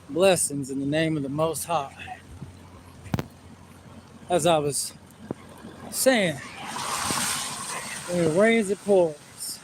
Blessings in the name of the Most High. As I was saying, when it rains, it pours.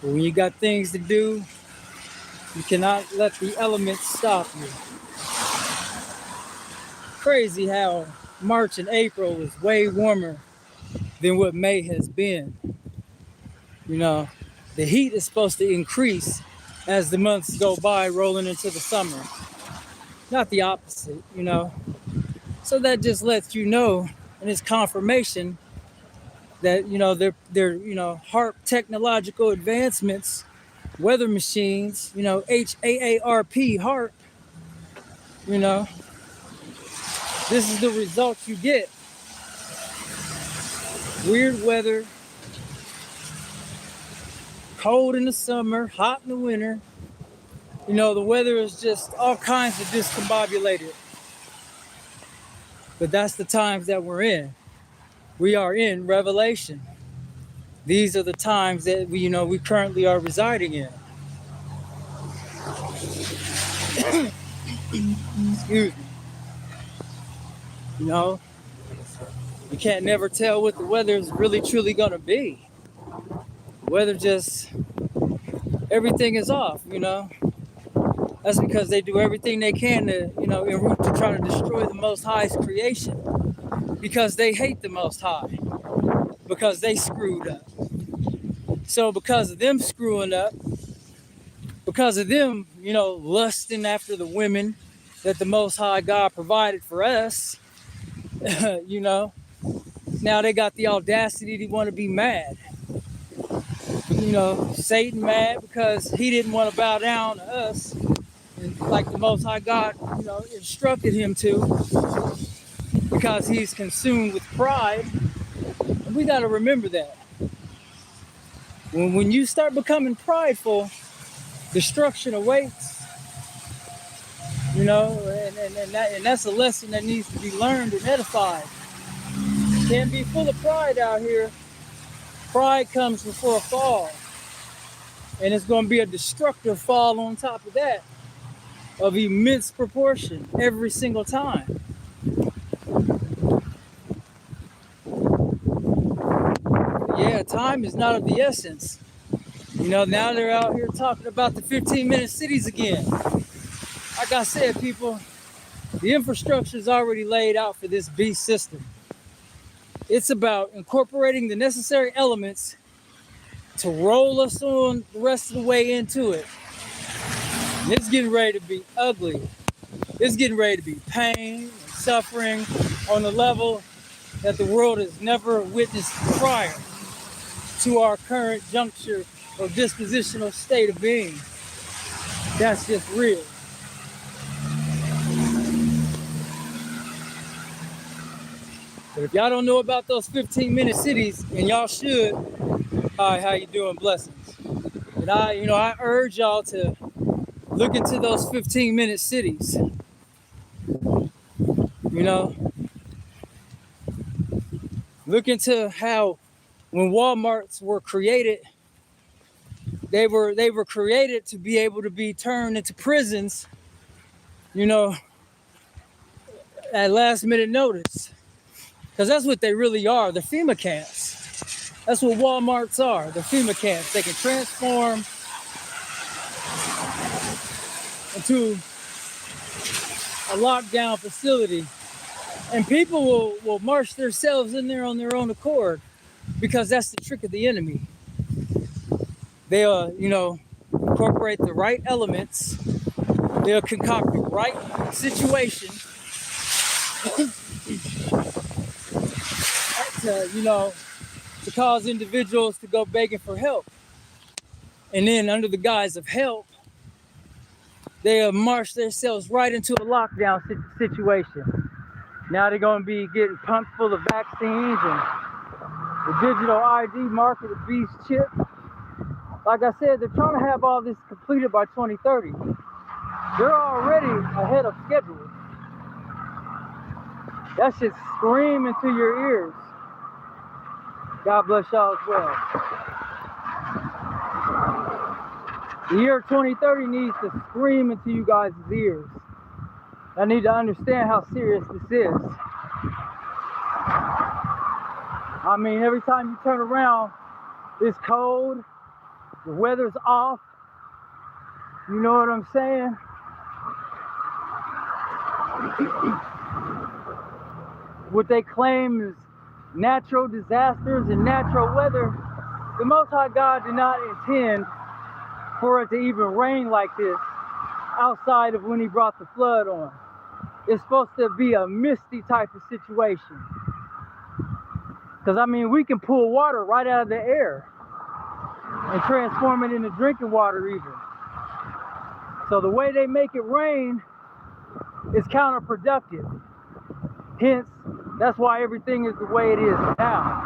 But when you got things to do, you cannot let the elements stop you. Crazy how March and April is way warmer than what May has been. You know, the heat is supposed to increase as the months go by, rolling into the summer. Not the opposite, you know. So that just lets you know, and it's confirmation that, you know, they're HARP technological advancements, weather machines, you know, HAARP, HARP, you know, this is the result you get. Weird weather, cold in the summer, hot in the winter. You know, the weather is just all kinds of discombobulated. But that's the times that we're in. We are in Revelation. These are the times that we currently are residing in. Excuse me. You know, you can't never tell what the weather is really truly gonna be. The weather just, everything is off, you know. That's because they do everything they can to, en route to try to destroy the Most High's creation. Because they hate the Most High. Because they screwed up. So because of them screwing up, because of them, lusting after the women that the Most High God provided for us, now they got the audacity to want to be mad. Satan mad because he didn't want to bow down to us, and like the Most High God, instructed him to, because he's consumed with pride. And we got to remember that. When you start becoming prideful, destruction awaits. And that's a lesson that needs to be learned and edified. You can't be full of pride out here. Pride comes before a fall. And it's going to be a destructive fall on top of that, of immense proportion every single time. Yeah, time is not of the essence. Now they're out here talking about the 15-minute cities again. Like I said, people, the infrastructure is already laid out for this beast system. It's about incorporating the necessary elements to roll us on the rest of the way into it. And it's getting ready to be ugly. It's getting ready to be pain and suffering on the level that the world has never witnessed prior to our current juncture or dispositional state of being. That's just real. But if y'all don't know about those 15-minute cities, and y'all should, hi, how you doing? Blessings. And I urge y'all to look into those 15-minute cities. Look into how when Walmarts were created, they were created to be able to be turned into prisons, at last minute notice. Because that's what they really are. They're FEMA camps. That's what Walmarts are. They're FEMA camps. They can transform into a lockdown facility. And people will march themselves in there on their own accord, because that's the trick of the enemy. They'll, incorporate the right elements. They'll concoct the right situation to cause individuals to go begging for help. And then under the guise of help, they'll march themselves right into a lockdown situation. Now they're going to be getting pumped full of vaccines and the digital ID market of beast chip. Like I said, they're trying to have all this completed by 2030. They're already ahead of schedule. That should scream into your ears. God bless y'all as well. The year 2030 needs to scream into you guys' ears. I need to understand how serious this is. I mean, every time you turn around, it's cold, the weather's off. You know what I'm saying? What they claim is natural disasters and natural weather, the Most High God did not intend for it to even rain like this outside of when he brought the flood on. It's supposed to be a misty type of situation. Because, I mean, we can pull water right out of the air and transform it into drinking water even. So the way they make it rain is counterproductive. Hence, that's why everything is the way it is now.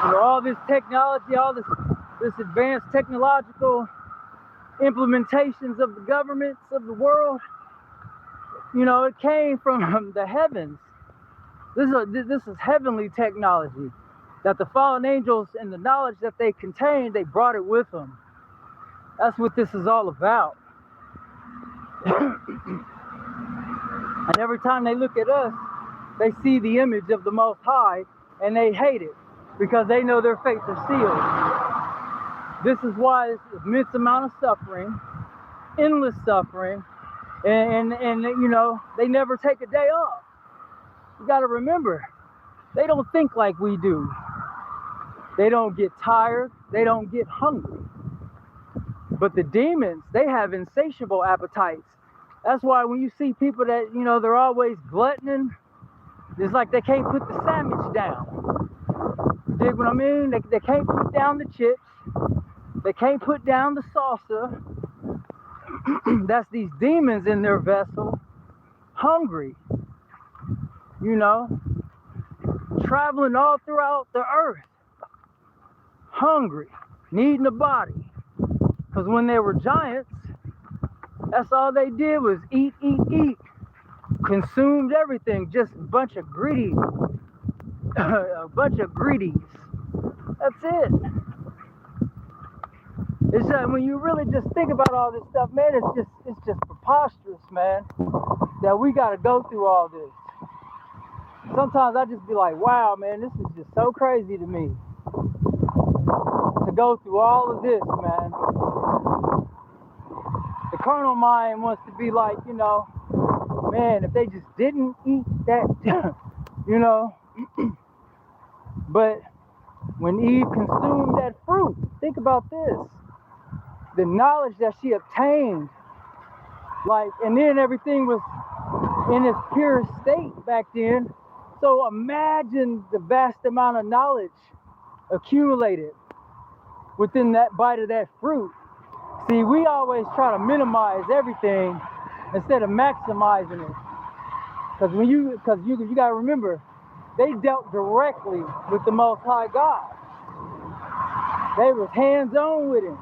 You know, all this technology, all this advanced technological implementations of the governments of the world, you know, it came from the heavens. This is heavenly technology that the fallen angels and the knowledge that they contained, they brought it with them. That's what this is all about. And every time they look at us, they see the image of the Most High and they hate it because they know their fates are sealed. This is why it's an immense amount of suffering, endless suffering, and you know, they never take a day off. You got to remember, they don't think like we do. They don't get tired. They don't get hungry. But the demons, they have insatiable appetites. That's why when you see people that, you know, they're always gluttoning, it's like they can't put the sandwich down. You dig what I mean? They can't put down the chips. They can't put down the salsa. That's these demons in their vessel, hungry, you know, traveling all throughout the earth, hungry, needing a body. Because when they were giants, that's all they did was eat, eat, eat. Consumed everything, just a bunch of greedy, a bunch of greedies. That's it. It's just, when you really just think about all this stuff, man, it's just preposterous, man, that we got to go through all this. Sometimes I just be like, wow, man, this is just so crazy to me. To go through all of this, man. The carnal mind wants to be like, you know, man, if they just didn't eat that, you know. But when Eve consumed that fruit, think about this. The knowledge that she obtained, like, and then everything was in its pure state back then. So imagine the vast amount of knowledge accumulated within that bite of that fruit. See, we always try to minimize everything instead of maximizing it. Because you gotta remember, they dealt directly with the Most High God. They was hands-on with him.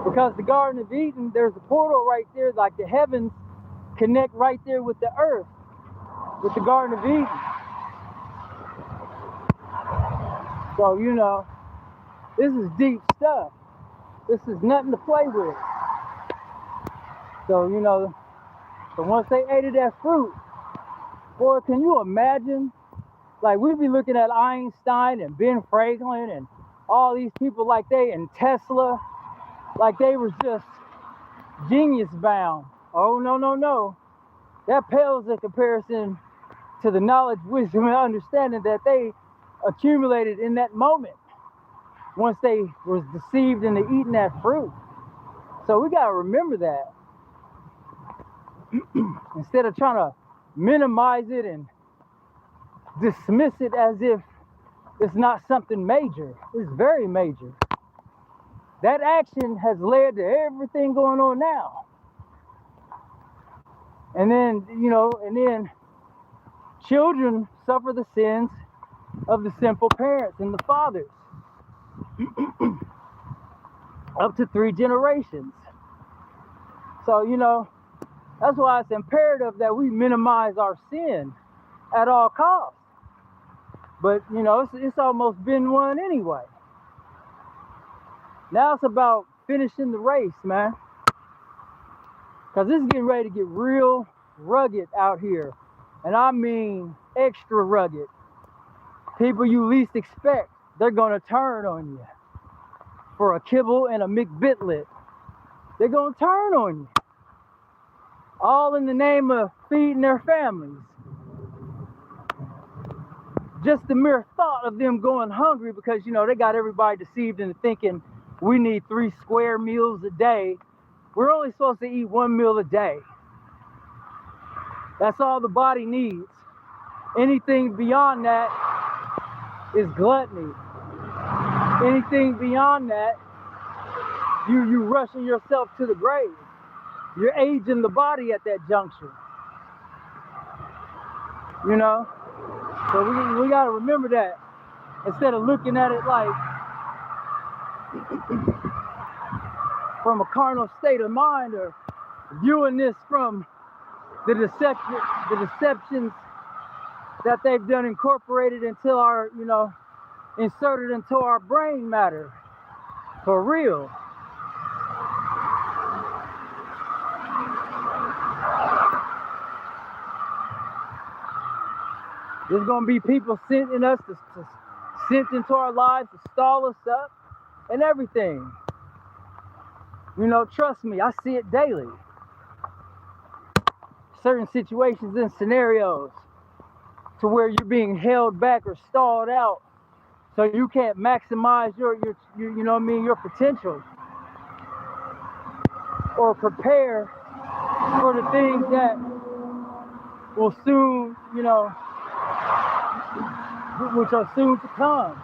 Because the Garden of Eden, there's a portal right there, like the heavens connect right there with the earth, with the Garden of Eden. So, you know, this is deep stuff. This is nothing to play with. So, you know, so once they ate of that fruit, boy, can you imagine? Like, we'd be looking at Einstein and Ben Franklin and all these people like they, and Tesla, like they was just genius bound. Oh, no, no, no. That pales in comparison to the knowledge, wisdom, and understanding that they accumulated in that moment once they was deceived into eating that fruit. So we got to remember that. Instead of trying to minimize it and dismiss it as if it's not something major. It's very major. That action has led to everything going on now. And then, you know, and then children suffer the sins of the sinful parents and the fathers. Up to 3 generations. So, you know, that's why it's imperative that we minimize our sin at all costs. But, you know, it's almost been one anyway. Now it's about finishing the race, man. Because this is getting ready to get real rugged out here. And I mean extra rugged. People you least expect, they're going to turn on you for a kibble and a McBitlet. They're going to turn on you. All in the name of feeding their families. Just the mere thought of them going hungry because, you know, they got everybody deceived into thinking we need 3 square meals a day. We're only supposed to eat 1 meal a day. That's all the body needs. Anything beyond that is gluttony. Anything beyond that, you rushing yourself to the grave. You're aging the body at that juncture. You know? So we got to remember that. Instead of looking at it like from a carnal state of mind, or viewing this from the deceptions that they've done incorporated into our, you know, inserted into our brain matter. For real. There's going to be people sent into our lives to stall us up and everything. You know, trust me, I see it daily. Certain situations and scenarios to where you're being held back or stalled out so you can't maximize your you know what I mean, your potential, or prepare for the things that will soon, you know, which are soon to come,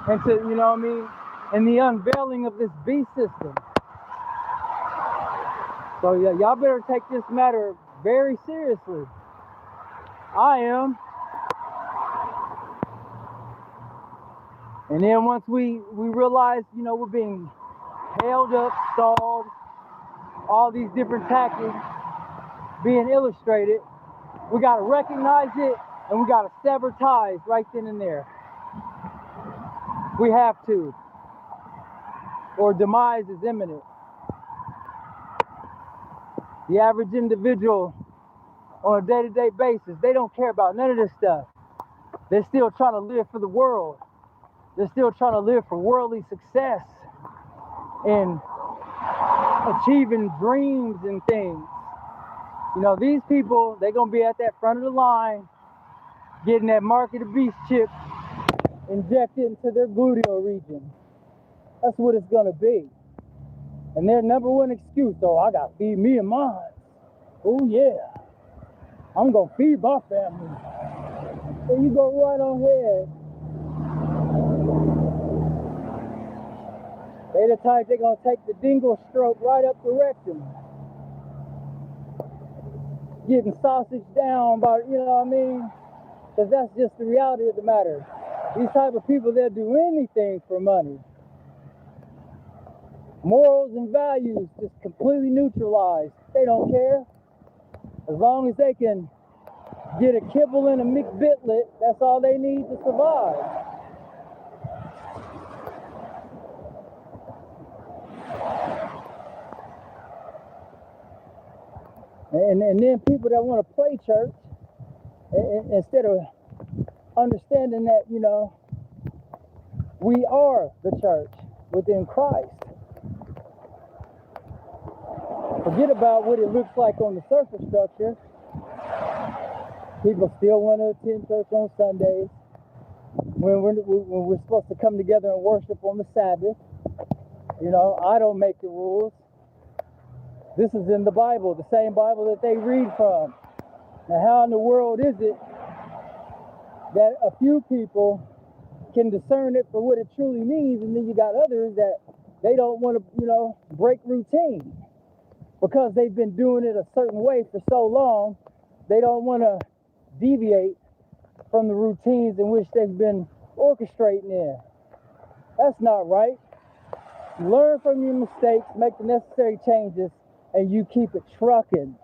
and to, you know what I mean, and the unveiling of this beast system. So yeah, y'all better take this matter very seriously. I am. And then once we realize, you know, we're being held up, stalled, all these different tactics being illustrated, we got to recognize it, and we got to sever ties right then and there. We have to, or demise is imminent. The average individual on a day-to-day basis, they don't care about none of this stuff. They're still trying to live for the world. They're still trying to live for worldly success and achieving dreams and things. You know, these people, they're going to be at that front of the line getting that mark of the beast chip injected into their gluteal region. That's what it's going to be. And their number one excuse, oh, I got to feed me and mine. Oh, yeah. I'm going to feed my family. So you go right on ahead. They the type they're going to take the dingle stroke right up the rectum. Getting sausage down by, you know what I mean? Because that's just the reality of the matter. These type of people, they'll do anything for money. Morals and values just completely neutralized. They don't care. As long as they can get a kibble and a McBitlet, that's all they need to survive. And then people that want to play church, instead of understanding that, you know, we are the church within Christ. Forget about what it looks like on the surface structure. People still want to attend church on Sundays when we're supposed to come together and worship on the Sabbath. You know, I don't make the rules. This is in the Bible, the same Bible that they read from. Now, how in the world is it that a few people can discern it for what it truly means, and then you got others that they don't want to, you know, break routine because they've been doing it a certain way for so long? They don't want to deviate from the routines in which they've been orchestrating in. That's not right. Learn from your mistakes, make the necessary changes, and you keep it trucking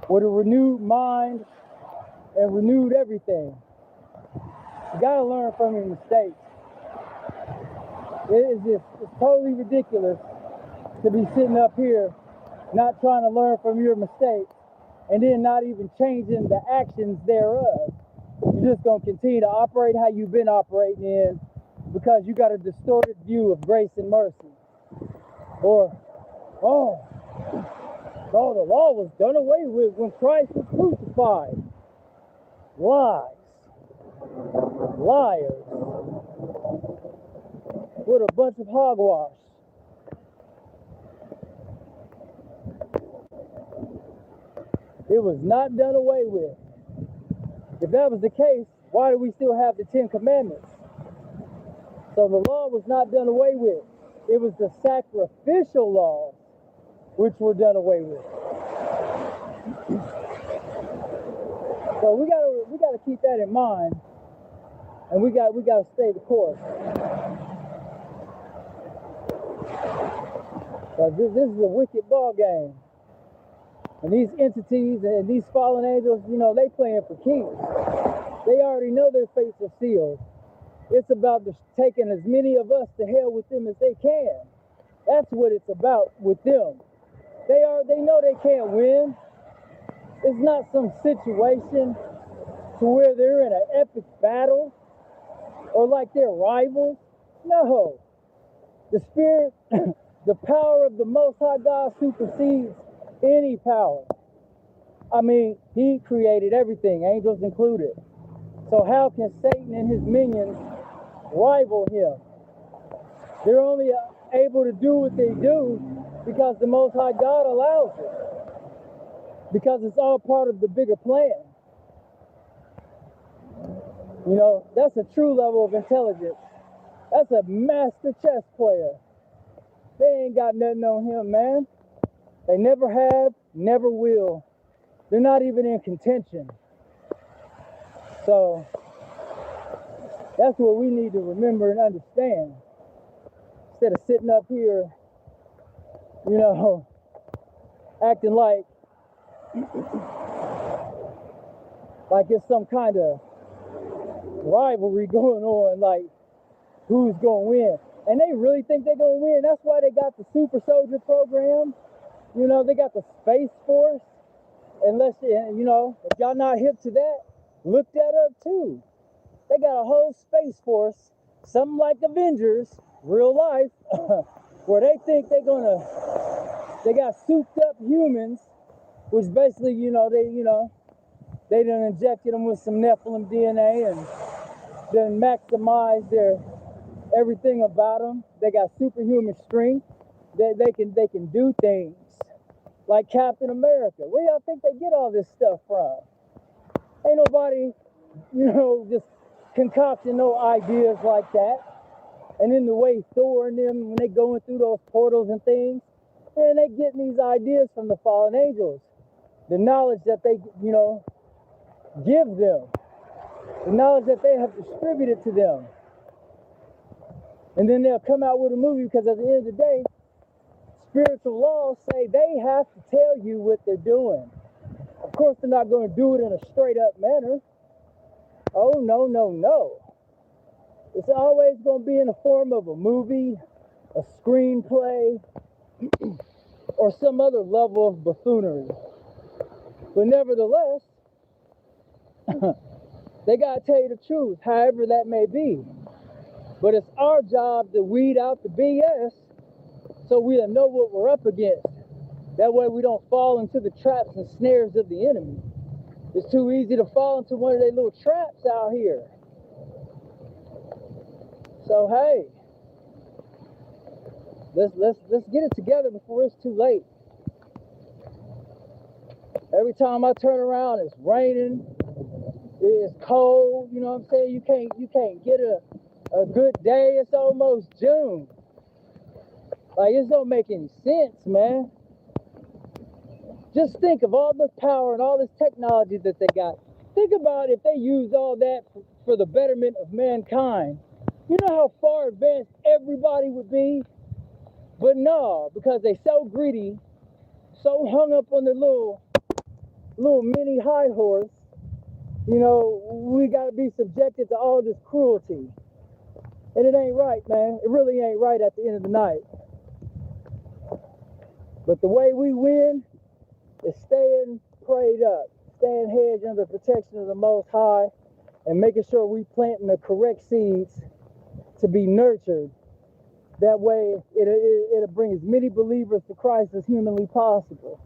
with a renewed mind and renewed everything. You gotta learn from your mistakes. It's totally ridiculous to be sitting up here not trying to learn from your mistakes and then not even changing the actions thereof. You're just going to continue to operate how you've been operating in because you got a distorted view of grace and mercy. Or, oh, the law was done away with when Christ was crucified. Lies. Liars. What a bunch of hogwash. It was not done away with. If that was the case, why do we still have the 10 Commandments? So the law was not done away with. It was the sacrificial laws which were done away with. So we gotta keep that in mind, and we gotta stay the course. This is a wicked ball game. And these entities and these fallen angels, they playing for keeps. They already know their fates are sealed. It's about just taking as many of us to hell with them as they can. That's what it's about with them. They know they can't win. It's not some situation to where they're in an epic battle or like they're rivals. No. The spirit, the power of the Most High God supersedes any power. I mean, he created everything, angels included. So how can Satan and his minions rival him? They're only able to do what they do because the Most High God allows it. Because it's all part of the bigger plan. That's a true level of intelligence. That's a master chess player. They ain't got nothing on him, man. They never have, never will. They're not even in contention. So that's what we need to remember and understand. Instead of sitting up here, acting like it's some kind of rivalry going on, like who's going to win. And they really think they're going to win. That's why they got the super soldier program. They got the Space Force. Unless, if y'all not hip to that, look that up too. They got a whole Space Force, something like Avengers, real life, where they think they got souped up humans, which basically, they done injected them with some Nephilim DNA and then maximized their everything about them. They got superhuman strength. They can do things like Captain America. Where y'all think they get all this stuff from? Ain't nobody, just concocting no ideas like that. And in the way Thor and them, when they going through those portals and things, man, they getting these ideas from the fallen angels. The knowledge that they, give them. The knowledge that they have distributed to them. And then they'll come out with a movie because at the end of the day, spiritual laws say they have to tell you what they're doing. Of course, they're not going to do it in a straight up manner. Oh, no, no, no. It's always going to be in the form of a movie, a screenplay, or some other level of buffoonery. But nevertheless, they got to tell you the truth, however that may be. But it's our job to weed out the BS so we'll know what we're up against. That way we don't fall into the traps and snares of the enemy. It's too easy to fall into one of their little traps out here. So hey, let's get it together before it's too late. Every time I turn around, it's raining, it's cold. You know what I'm saying? You can't get a good day. It's almost June. Like, it don't make any sense, man. Just think of all the power and all this technology that they got. Think about if they use all that for the betterment of mankind. You know how far advanced everybody would be? But no, because they so greedy, so hung up on their little mini high horse, we got to be subjected to all this cruelty. And it ain't right, man. It really ain't right at the end of the night. But the way we win is staying prayed up, staying hedged under the protection of the Most High, and making sure we planting the correct seeds to be nurtured. That way, it'll bring as many believers to Christ as humanly possible.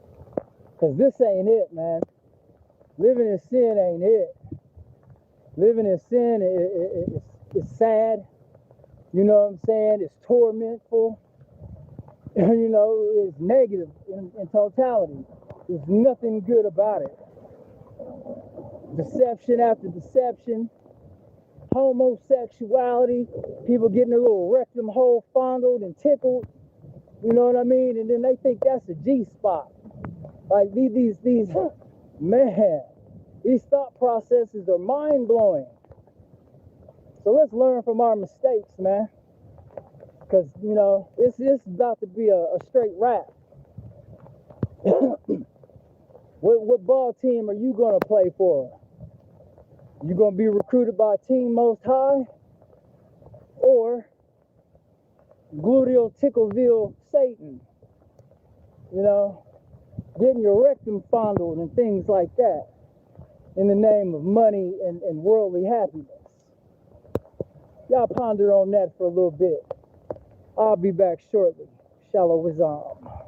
Because this ain't it, man. Living in sin ain't it. Living in sin is sad. You know what I'm saying? It's tormentful. You know, it's negative in totality. There's nothing good about it. Deception after deception. Homosexuality. People getting a little rectum hole fondled and tickled. You know what I mean? And then they think that's a G-spot. Like these man, these thought processes are mind-blowing. So let's learn from our mistakes, man. Because, you know, it's about to be a straight wrap. What ball team are you going to play for? You going to be recruited by Team Most High? Or Gluteal Tickleville Satan? You know, getting your rectum fondled and things like that in the name of money and worldly happiness. Y'all ponder on that for a little bit. I'll be back shortly. Shalom.